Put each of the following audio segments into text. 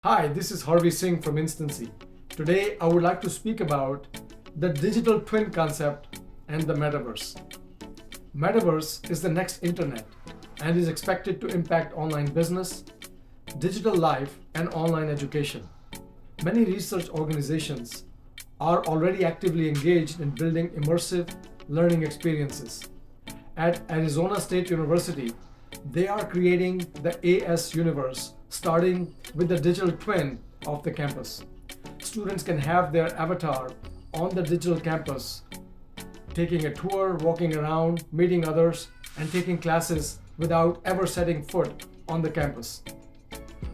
Hi, this is Harvey Singh from Instancy. Today, I would like to speak about the digital twin concept and the metaverse. Metaverse is the next internet and is expected to impact online business, digital life, and online education. Many research organizations are already actively engaged in building immersive learning experiences. At Arizona State University, they are creating the AS universe, starting with the digital twin of the campus. Students can have their avatar on the digital campus, taking a tour, walking around, meeting others, and taking classes without ever setting foot on the campus.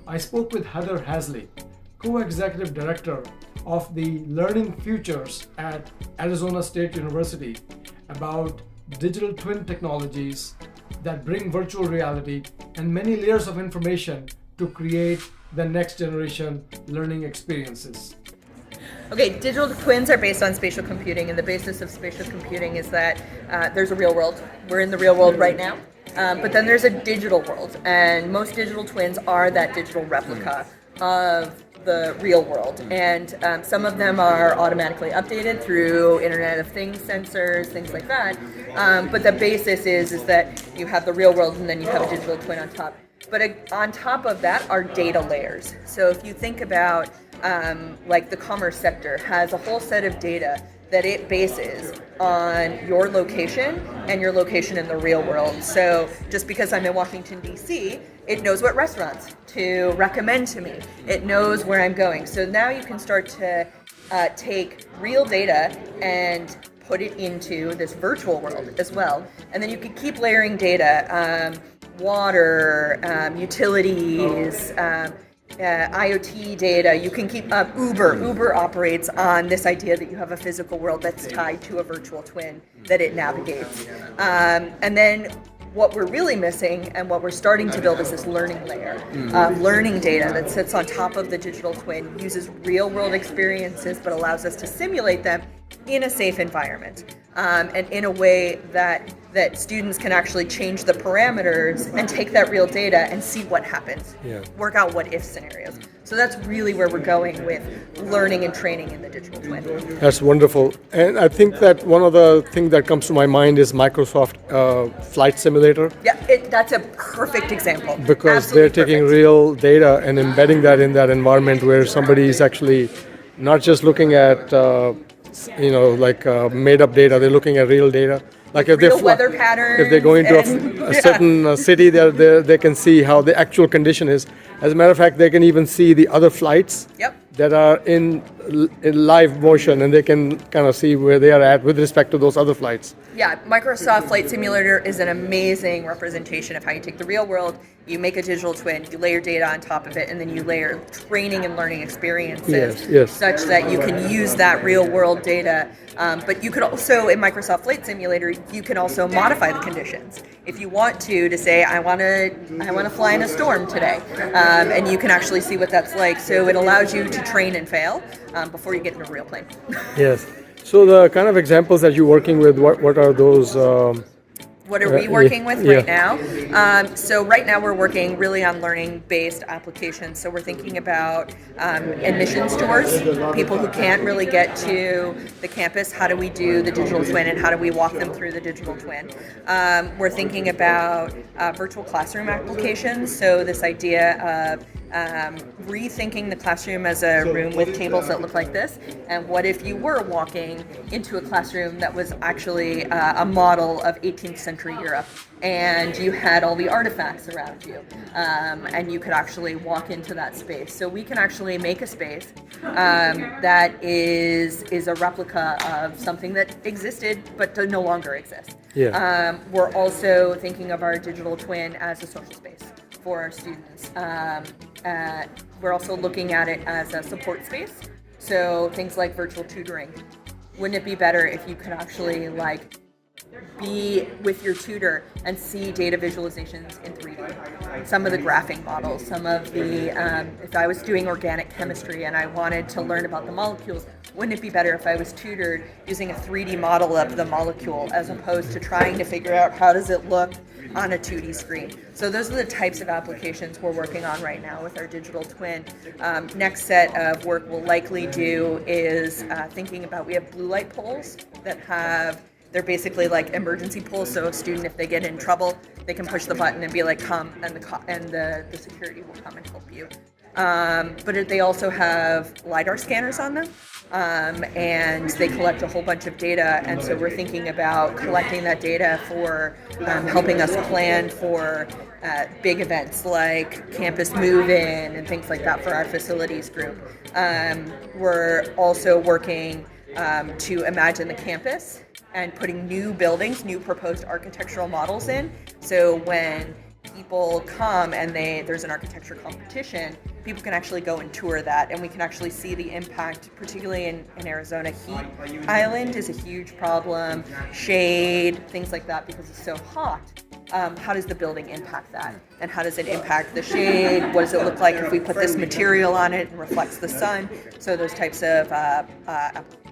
I spoke with Heather Hasley, co-executive director of the Learning Futures at Arizona State University, about digital twin technologies that bring virtual reality and many layers of information to create the next generation learning experiences. Okay, digital twins are based on spatial computing, and the basis of spatial computing is that there's a real world. We're in the real world right now, but then there's a digital world, and most digital twins are that digital replica of the real world. And some of them are automatically updated through Internet of Things sensors, things like that. But the basis is that you have the real world, and then you have a digital twin on top. But on top of that are data layers. So if you think about like the commerce sector has a whole set of data that it bases on your location and your location in the real world. So just because I'm in Washington, D.C., it knows what restaurants to recommend to me. It knows where I'm going. So now you can start to take real data and put it into this virtual world as well. And then you can keep layering data, water, utilities, IoT data. You can keep Uber operates on this idea that you have a physical world that's tied to a virtual twin that it navigates. And then what we're really missing and what we're starting to build is this learning layer of learning data that sits on top of the digital twin, uses real world experiences, but allows us to simulate them in a safe environment. And in a way that students can actually change the parameters and take that real data and see what happens, work out what if scenarios. So that's really where we're going with learning and training in the digital twin. That's wonderful. And I think that one of the things that comes to my mind is Microsoft Flight Simulator. Yeah, that's a perfect example. Because Absolutely they're taking perfect. real data and embedding that in that environment where somebody is actually not just looking at made up data, they're looking at real data. Like if real weather patterns. If they go into a certain city, they can see how the actual condition is. As a matter of fact, they can even see the other flights that are in live motion, and they can kind of see where they are at with respect to those other flights. Yeah, Microsoft Flight Simulator is an amazing representation of how you take the real world, you make a digital twin, you layer data on top of it, and then you layer training and learning experiences such that you can use that real world data. But you could also, in Microsoft Flight Simulator, you can also modify the conditions. If you want to say, I want to fly in a storm today, and you can actually see what that's like. So it allows you to train and fail before you get in a real plane. Yes. So the kind of examples that you're working with, what are those? What are we working with right now? So right now we're working really on learning-based applications. So we're thinking about admissions tours, people who can't really get to the campus. How do we do the digital twin, and how do we walk them through the digital twin? We're thinking about virtual classroom applications. So this idea of rethinking the classroom as a room with tables that look like this, and what if you were walking into a classroom that was actually a model of 18th century Europe, and you had all the artifacts around you, and you could actually walk into that space. So we can actually make a space that is a replica of something that existed but no longer exists. We're also thinking of our digital twin as a social space for our students. We're also looking at it as a support space. So things like virtual tutoring. Wouldn't it be better if you could actually be with your tutor and see data visualizations in 3D? Some of the graphing models, some of the, if I was doing organic chemistry and I wanted to learn about the molecules, wouldn't it be better if I was tutored using a 3D model of the molecule as opposed to trying to figure out how does it look on a 2D screen? So those are the types of applications we're working on right now with our digital twin. Next set of work we'll likely do is thinking about, we have blue light poles that they're basically like emergency poles, so a student, if they get in trouble, they can push the button and be like, come, and the security will come and help you. But they also have LiDAR scanners on them, and they collect a whole bunch of data, and so we're thinking about collecting that data for helping us plan for big events like campus move-in and things like that for our facilities group. We're also working to imagine the campus and putting new buildings, new proposed architectural models in. So when people come and there's an architecture competition, people can actually go and tour that, and we can actually see the impact, particularly in Arizona. Heat island is a huge problem, shade, things like that, because it's so hot. How does the building impact that? And how does it impact the shade? What does it look like if we put this material on it and reflects the sun? So those types of applications.